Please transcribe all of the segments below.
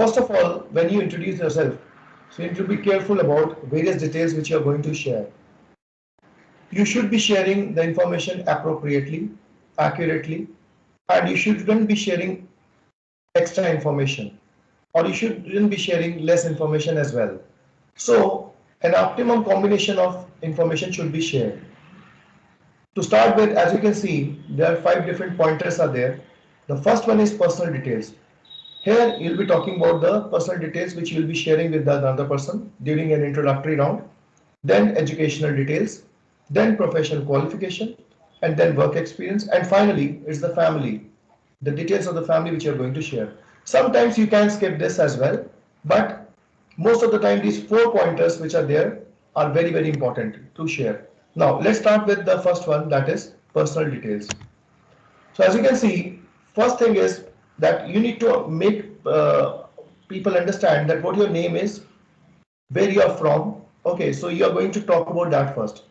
first of all, when you introduce yourself, so you need to be careful about various details which you are going to share. You should be sharing the information appropriately, accurately, and you shouldn't be sharing extra information, or you shouldn't be sharing less information as well. So an optimum combination of information should be shared. To start with, as you can see, there are 5 different pointers are there. The first one is personal details. Here you'll be talking about the personal details which you'll be sharing with the another person during an introductory round, then educational details, then professional qualification, and then work experience, and finally it's the family, the details of the family which you're going to share. Sometimes you can skip this as well, but most of the time these 4 pointers which are there are very important to share. Now let's start with the first one, that is personal details. So as you can see, first thing is that you need to make people understand that what your name is, where you are from. Okay, so you are going to talk about that first.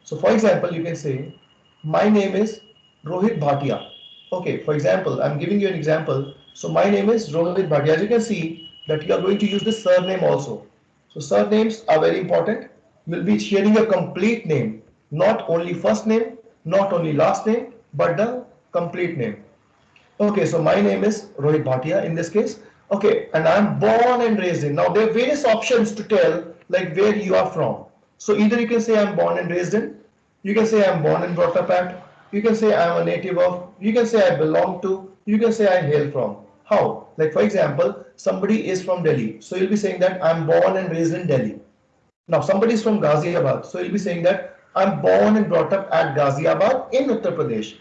So for example, you can say, my name is Rohit Bhatia. Okay, for example, I'm giving you an example. So my name is Rohit Bhatia. As you can see that you are going to use the surname also. So surnames are very important. You will be sharing your complete name, not only first name, not only last name, but the complete name. Okay, so my name is Rohit Bhatia in this case. Okay, and I'm born and raised in. Now there are various options to tell like where you are from. So either you can say I'm born and raised in, you can say I'm born and brought up at, you can say I'm a native of, you can say I belong to, you can say I hail from. How? Like for example, somebody is from Delhi. So you'll be saying that I'm born and raised in Delhi. Now somebody is from Ghaziabad. So you'll be saying that I'm born and brought up at Ghaziabad in Uttar Pradesh.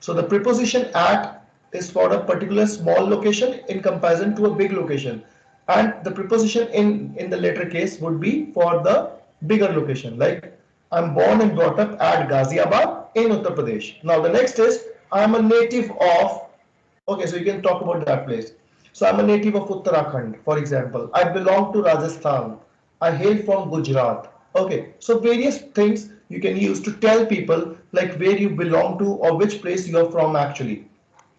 So the preposition at is for a particular small location in comparison to a big location. And the preposition in the later case would be for the bigger location. Like I'm born and brought up at Ghaziabad in Uttar Pradesh. Now the next is I'm a native of, okay, so you can talk about that place. So I'm a native of Uttarakhand, for example. I belong to Rajasthan. I hail from Gujarat. Okay, so various things you can use to tell people like where you belong to or which place you are from actually.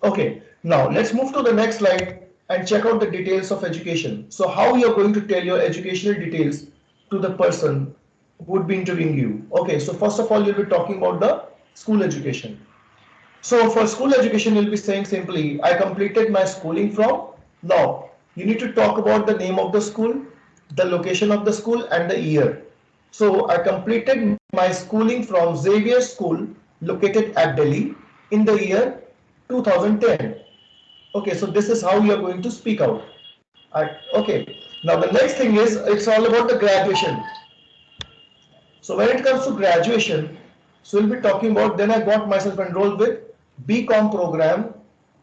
Okay, now let's move to the next slide and check out the details of education. So how you are going to tell your educational details to the person who would be interviewing you. Okay, so first of all, you'll be talking about the school education. So for school education, you'll be saying simply, I completed my schooling from. Now, you need to talk about the name of the school, the location of the school, and the year. So I completed my schooling from Xavier School located at Delhi in the year 2010. Okay, so this is how you are going to speak out. Okay, now the next thing is it's all about the graduation. So when it comes to graduation, so we'll be talking about then I got myself enrolled with BCom program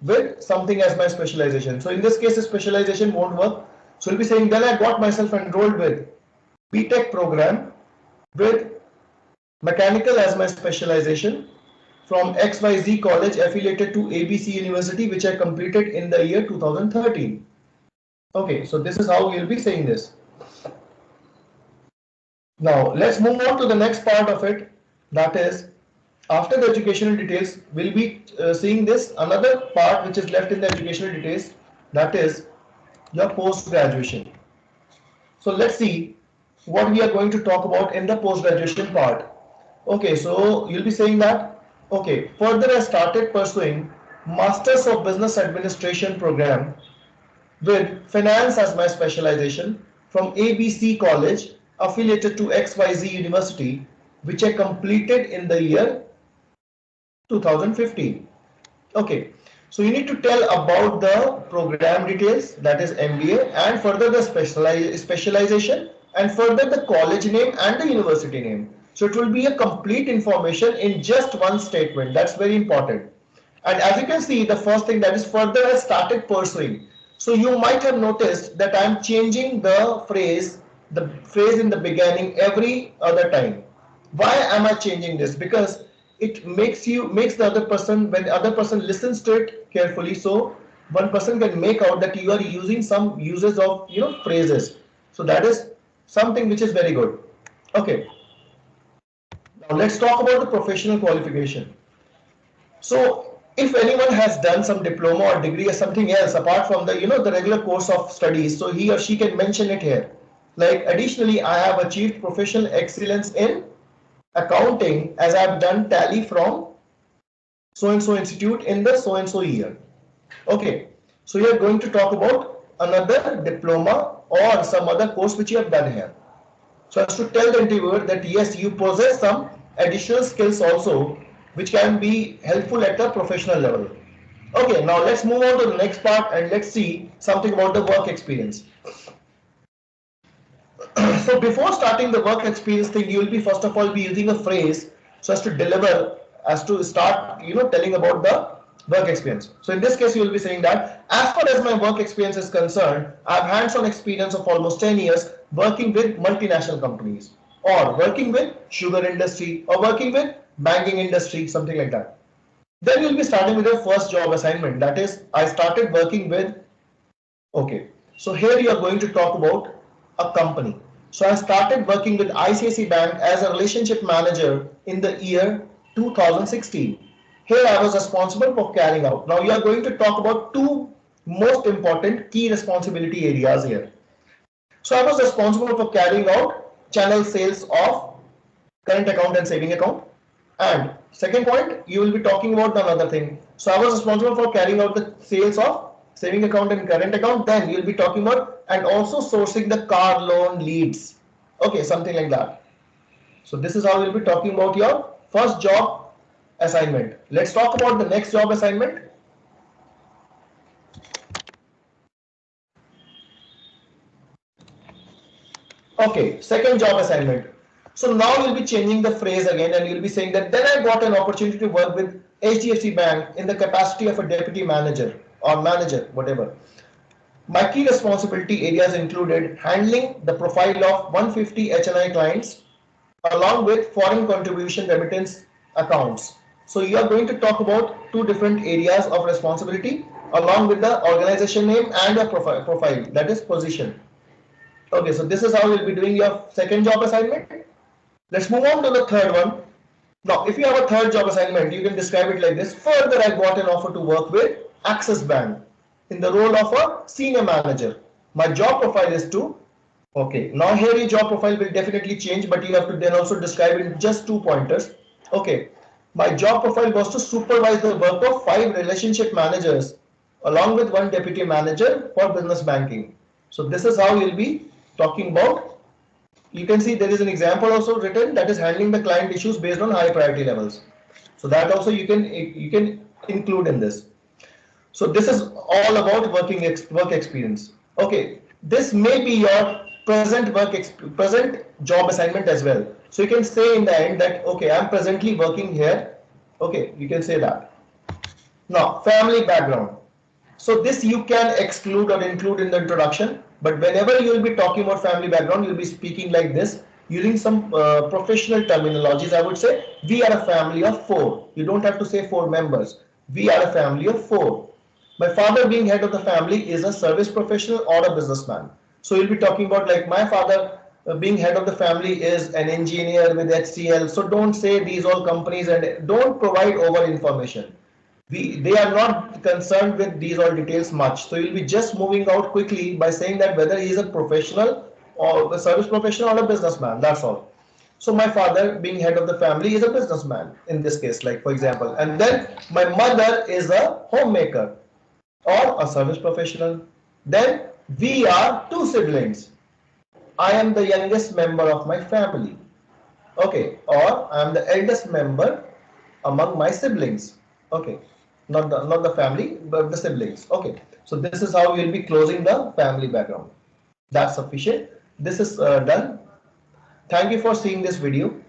with something as my specialization. So in this case, the specialization won't work. So we'll be saying then I got myself enrolled with BTech program with mechanical as my specialization from XYZ college affiliated to ABC University, which I completed in the year 2013. Okay, so this is how we'll be saying this. Now let's move on to the next part of it, that is after the educational details we'll be seeing this another part which is left in the educational details, that is your post graduation. So let's see what we are going to talk about in the post graduation part. Okay, so you'll be saying that okay, further I started pursuing Masters of Business Administration program with finance as my specialization from ABC College affiliated to XYZ University, which I completed in the year 2015. Okay, so you need to tell about the program details, that is MBA, and further the specialization, and further the college name and the university name. So it will be a complete information in just one statement. That's very important. And as you can see, the first thing that is further I started pursuing. So you might have noticed that I'm changing the phrase in the beginning every other time. Why am I changing this? Because it makes the other person, when the other person listens to it carefully, so one person can make out that you are using some uses of phrases. So that is something which is very good. Okay, now let's talk about the professional qualification. So If anyone has done some diploma or degree or something else apart from the the regular course of studies, so he or she can mention it here. Like additionally, I have achieved professional excellence in accounting as I have done tally from so and so institute in the so and so year. Okay, so you are going to talk about another diploma or some other course which you have done here. So as to tell the interviewer that yes, you possess some additional skills also which can be helpful at the professional level. Okay, now let's move on to the next part and let's see something about the work experience. So before starting the work experience thing, you will be first of all be using a phrase so as to deliver, as to start, telling about the work experience. So in this case, you will be saying that as far as my work experience is concerned, I have hands-on experience of almost 10 years working with multinational companies or working with sugar industry or working with banking industry, something like that. Then you'll be starting with your first job assignment. That is, I started working with, okay. So here you are going to talk about a company. So I started working with ICICI Bank as a relationship manager in the year 2016. Here I was responsible for carrying out. Now you are going to talk about two most important key responsibility areas here. So I was responsible for carrying out channel sales of current account and saving account. And second point, you will be talking about another thing. So I was responsible for carrying out the sales of saving account and current account. Then you'll be talking about and also sourcing the car loan leads. Okay, something like that. So this is how we'll be talking about your first job assignment. Let's talk about the next job assignment. Okay, second job assignment. So now you'll be changing the phrase again and you'll be saying that then I got an opportunity to work with HDFC Bank in the capacity of a deputy manager or manager, whatever. My key responsibility areas included handling the profile of 150 HNI clients along with foreign contribution remittance accounts. So you are going to talk about two different areas of responsibility along with the organization name and your profile, that is position. Okay, so this is how you'll be doing your second job assignment. Let's move on to the third one. Now, if you have a third job assignment, you can describe it like this. Further, I got an offer to work with Axis Bank in the role of a senior manager. My job profile is to, okay, now here your job profile will definitely change, but you have to then also describe it in just 2 pointers. Okay, my job profile was to supervise the work of 5 relationship managers along with 1 deputy manager for business banking. So this is how you'll be talking about. You can see there is an example also written, that is handling the client issues based on high priority levels. So that also you can include in this. So this is all about work experience. Okay, this may be your present job assignment as well. So you can say in the end that okay, I'm presently working here. Okay, you can say that. Now, family background. So this you can exclude or include in the introduction, but whenever you will be talking about family background, you'll be speaking like this, using some professional terminologies. I would say, we are a family of 4. You don't have to say 4 members. We are a family of 4. My father being head of the family is a service professional or a businessman. So you'll be talking about like my father being head of the family is an engineer with HCL. So don't say these all companies and don't provide over information. They are not concerned with these all details much. So you'll be just moving out quickly by saying that whether he is a professional or a service professional or a businessman. That's all. So my father being head of the family is a businessman in this case, like for example. And then my mother is a homemaker or a service professional. Then we are 2 siblings. I am the youngest member of my family. Okay, or I am the eldest member among my siblings. Okay, not the family, but the siblings. Okay, so this is how we will be closing the family background. That's sufficient. This is done. Thank you for seeing this video.